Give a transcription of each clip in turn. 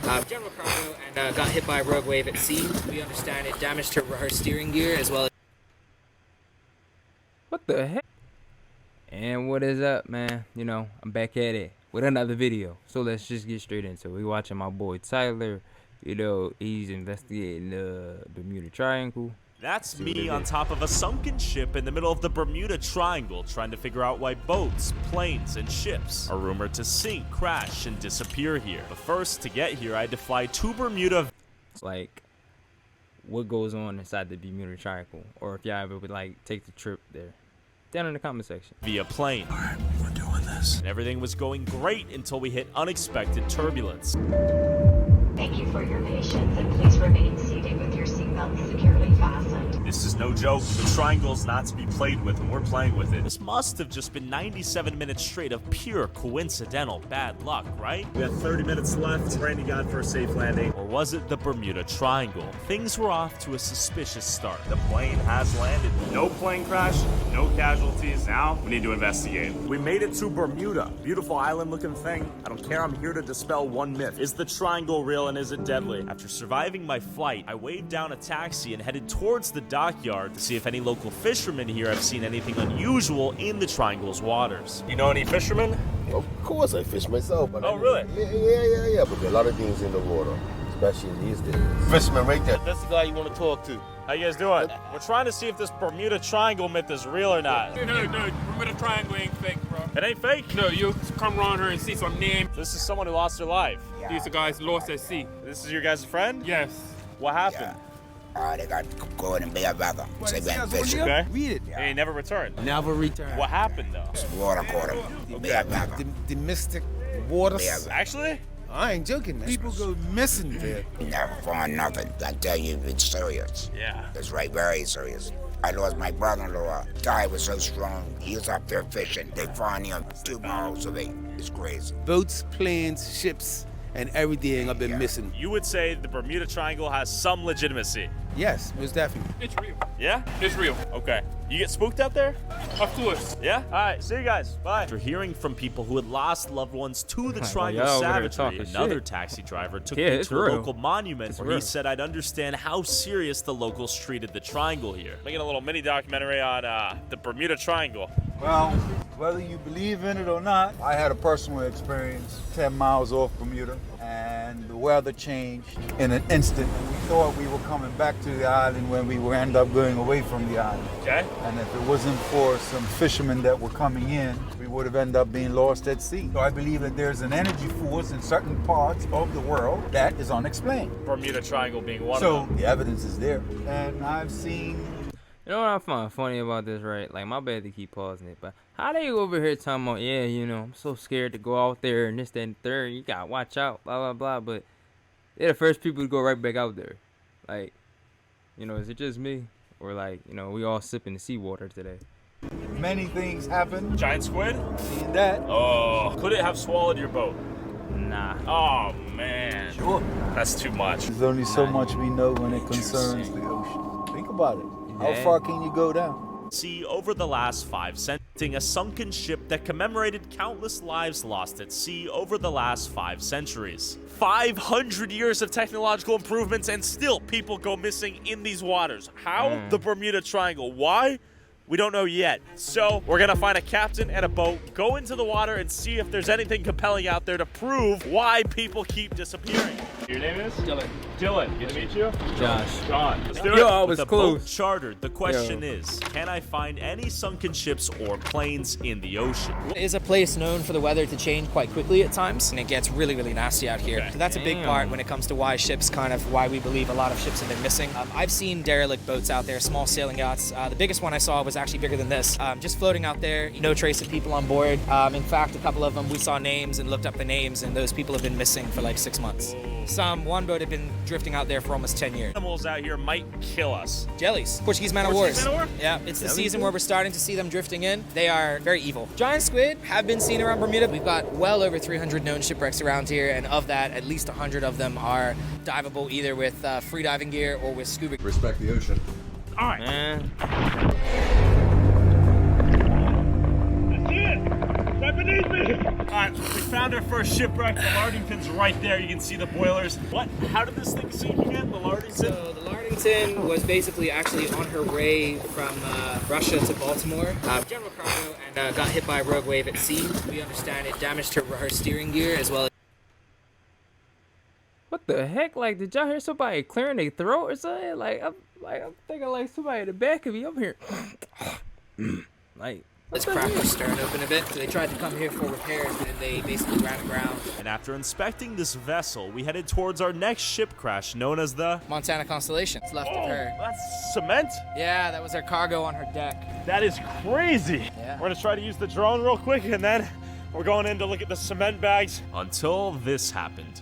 General cargo and got hit by a rogue wave at sea. We understand it damaged her steering gear as well as... What the heck? And what is up, man? You know, I'm back at it with another video. So let's just get straight into it. We watching my boy Tyler. You know, he's investigating the Bermuda Triangle. That's me on top of a sunken ship in the middle of the Bermuda Triangle trying to figure out why boats, planes, and ships are rumored to sink, crash, and disappear here. But first, to get here, I had to fly to Bermuda. Like, what goes on inside the Bermuda Triangle? Or if y'all ever would, like, take the trip there. Down in the comment section. Via plane. All right, we're doing this. And everything was going great until we hit unexpected turbulence. Thank you for your patience, and please remain seated with your seatbelts securely fastened. This is no joke. The triangle's not to be played with, and we're playing with it. This must have just been 97 minutes straight of pure coincidental bad luck, right? We have 30 minutes left. Praying to God for a safe landing. Or was it the Bermuda Triangle? Things were off to a suspicious start. The plane has landed. No plane crash, no casualties. Now we need to investigate. We made it to Bermuda. Beautiful island-looking thing. I don't care. I'm here to dispel one myth. Is the triangle real and is it deadly? After surviving my flight, I waved down a taxi and headed towards the dockyard to see if any local fishermen here have seen anything unusual in the triangle's waters. You know any fishermen? Of course I fish myself. But Oh, really? Yeah. But there are a lot of things in the water, especially these days. Fisherman right there. That's the guy you want to talk to. How you guys doing? We're trying to see if this Bermuda Triangle myth is real or not. No, Bermuda Triangle ain't fake, bro. It ain't fake? No, you come around here and see some names. This is someone who lost their life. These are guys lost at sea. This is your guys' friend? Yes. What happened? They got caught in bareback. They went fishing. Okay. Read it. And he never returned. Never returned. What happened though? Water caught him. Bareback. The mystic waters. Actually? I ain't joking, man. People go missing there. Never found nothing. I tell you, it's serious. Yeah. It's right, very serious. I lost my brother-in-law. Guy was so strong. He was up there fishing. They found him 2 miles away. It's crazy. Boats, planes, ships, and everything have been missing. You would say the Bermuda Triangle has some legitimacy. Yes, most definitely. It's real. Yeah? It's real. Okay. You get spooked out there? Of course. Yeah? All right. See you guys. Bye. After hearing from people who had lost loved ones to the Triangle y'all over there Savagery, talking another shit. taxi driver took Yeah, me it's to a real. local monument It's where real. he said I'd understand how serious the locals treated the triangle here. Making a little mini documentary on the Bermuda Triangle. Well, whether you believe in it or not, I had a personal experience 10 miles off Bermuda, and the weather changed in an instant. And we thought we were coming back to the island when we would end up going away from the island. Okay. And if it wasn't for some fishermen that were coming in, we would have ended up being lost at sea. So I believe that there's an energy force in certain parts of the world that is unexplained. Bermuda Triangle being one So of them. the evidence is there. And I've seen... You know what I find funny about this, right? Like, my bad to keep pausing it, but how they over here talking about, yeah, you know, I'm so scared to go out there and this, that, and third. You gotta watch out, blah, blah, blah. But they're the first people to go right back out there. Like, you know, is it just me? Or, like, you know, we all sipping the seawater today. Many things happen. Giant squid? Seen that. Oh. Could it have swallowed your boat? Nah. Oh, man. Sure. That's too much. There's only so much we know when it concerns the ocean. Think about it. How Yeah. far can you go down? Sea over the last 5 centuries, a sunken ship that commemorated countless lives lost at sea over the last 5 centuries. 500 years of technological improvements and still people go missing in these waters. How? The Bermuda Triangle. Why? We don't know yet. So we're gonna find a captain and a boat, go into the water and see if there's anything compelling out there to prove why people keep disappearing. Your name is? Dylan. Dylan, good to meet you. Josh. John. Let's do Yo, it. I With was the close. boat chartered, the question is, can I find any sunken ships or planes in the ocean? It is a place known for the weather to change quite quickly at times, and it gets really, really nasty out here. Okay. So that's a big part when it comes to why ships why we believe a lot of ships have been missing. I've seen derelict boats out there, small sailing yachts. The biggest one I saw was actually bigger than this, just floating out there, no trace of people on board. In fact, a couple of them, we saw names and looked up the names, and those people have been missing for like 6 months. One boat had been drifting out there for almost 10 years. Animals out here might kill us. Jellies, Portuguese man of wars. Portuguese man of war? Yeah, it's the season where we're starting to see them drifting in. They are very evil. Giant squid have been seen around Bermuda. We've got well over 300 known shipwrecks around here, and of that, at least 100 of them are diveable either with free diving gear or with scuba. Respect the ocean. All right. Man. That's it. Type it need me! Alright, we found our first shipwreck. The Lardington's right there. You can see the boilers. What? How did this thing sink again? The Lardington? So the Lardington was basically actually on her way from Russia to Baltimore, general cargo, and got hit by a rogue wave at sea. We understand it damaged her steering gear as well as. What the heck? Like, did y'all hear somebody clearing their throat or something? I'm thinking like somebody in the back of me up here. Like, Let's crack the stern open a bit. So they tried to come here for repairs, and they basically ran aground. And after inspecting this vessel, we headed towards our next ship crash, known as the Montana Constellation. It's left of her. That's cement? Yeah, that was her cargo on her deck. That is crazy. Yeah. We're gonna try to use the drone real quick, and then we're going in to look at the cement bags. Until this happened.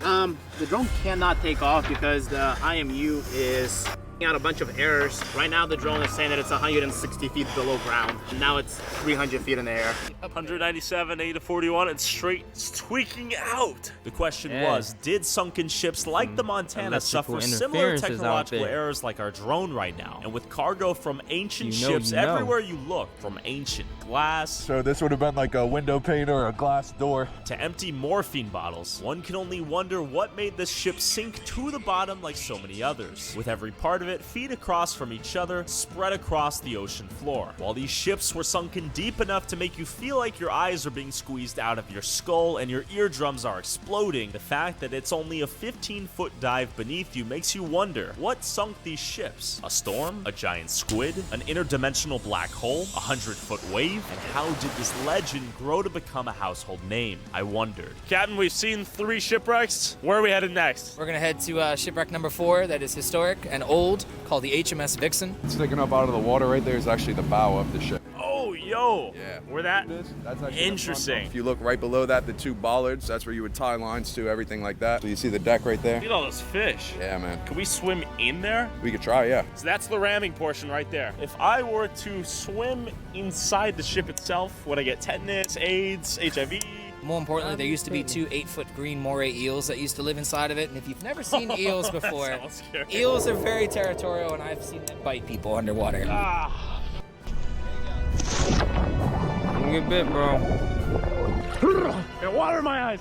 The drone cannot take off because the IMU is out a bunch of errors. Right now the drone is saying that it's 160 feet below ground. Now it's 300 feet in the air. 197, 80 to 41, it's tweaking out. The question was, did sunken ships like the Montana suffer similar technological errors like our drone right now? And with cargo from ancient ships everywhere you look, from ancient glass. So this would have been like a window pane or a glass door. To empty morphine bottles, one can only wonder what made this ship sink to the bottom like so many others. With every part of it feet across from each other, spread across the ocean floor. While these ships were sunken deep enough to make you feel like your eyes are being squeezed out of your skull and your eardrums are exploding, the fact that it's only a 15-foot dive beneath you makes you wonder, what sunk these ships? A storm? A giant squid? An interdimensional black hole? A 100-foot wave? And how did this legend grow to become a household name? I wondered. Captain, we've seen 3 shipwrecks. Where are we headed next? We're gonna head to shipwreck number 4 that is historic and old, called the HMS Vixen. Sticking up out of the water right there is actually the bow of the ship. Oh, yo. Yeah. Where that? That's actually interesting. If you look right below that, the 2 bollards, that's where you would tie lines to, everything like that. So you see the deck right there? Look at all those fish. Yeah, man. Can we swim in there? We could try, yeah. So that's the ramming portion right there. If I were to swim inside the ship itself, would I get tetanus, AIDS, HIV? More importantly, there used to be 2 8-foot green moray eels that used to live inside of it. And if you've never seen eels before, eels are very territorial, and I've seen them bite people underwater. Good bit, bro. Got water in my eyes.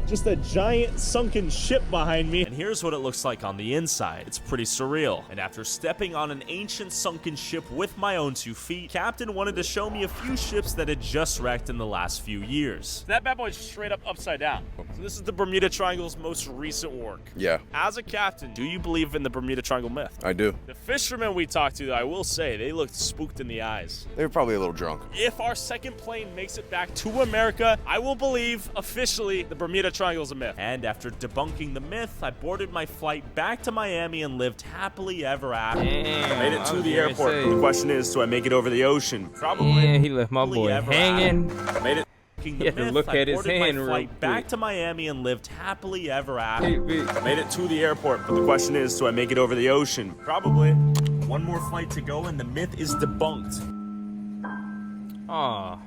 Just a giant sunken ship behind me. And here's what it looks like on the inside. It's pretty surreal. And after stepping on an ancient sunken ship with my own 2 feet, Captain wanted to show me a few ships that had just wrecked in the last few years. That bad boy's straight up upside down. So this is the Bermuda Triangle's most recent work. Yeah. As a captain, do you believe in the Bermuda Triangle myth? I do. The fishermen we talked to, I will say, they looked spooked in the eyes. They were probably a little drunk. If our second plane makes it back to America, I will believe officially the Bermuda Triangle's a myth. And after debunking the myth, I boarded my flight back to Miami and lived happily ever after. Damn, I made it to the airport. The question is, do I make it over the ocean? Probably. Yeah, he left my boy hanging. I made it. He had to look at his hand real quick. Back to Miami and lived happily ever after. I made it to the airport, but the question is, do I make it over the ocean? Probably. One more flight to go and the myth is debunked. Aw.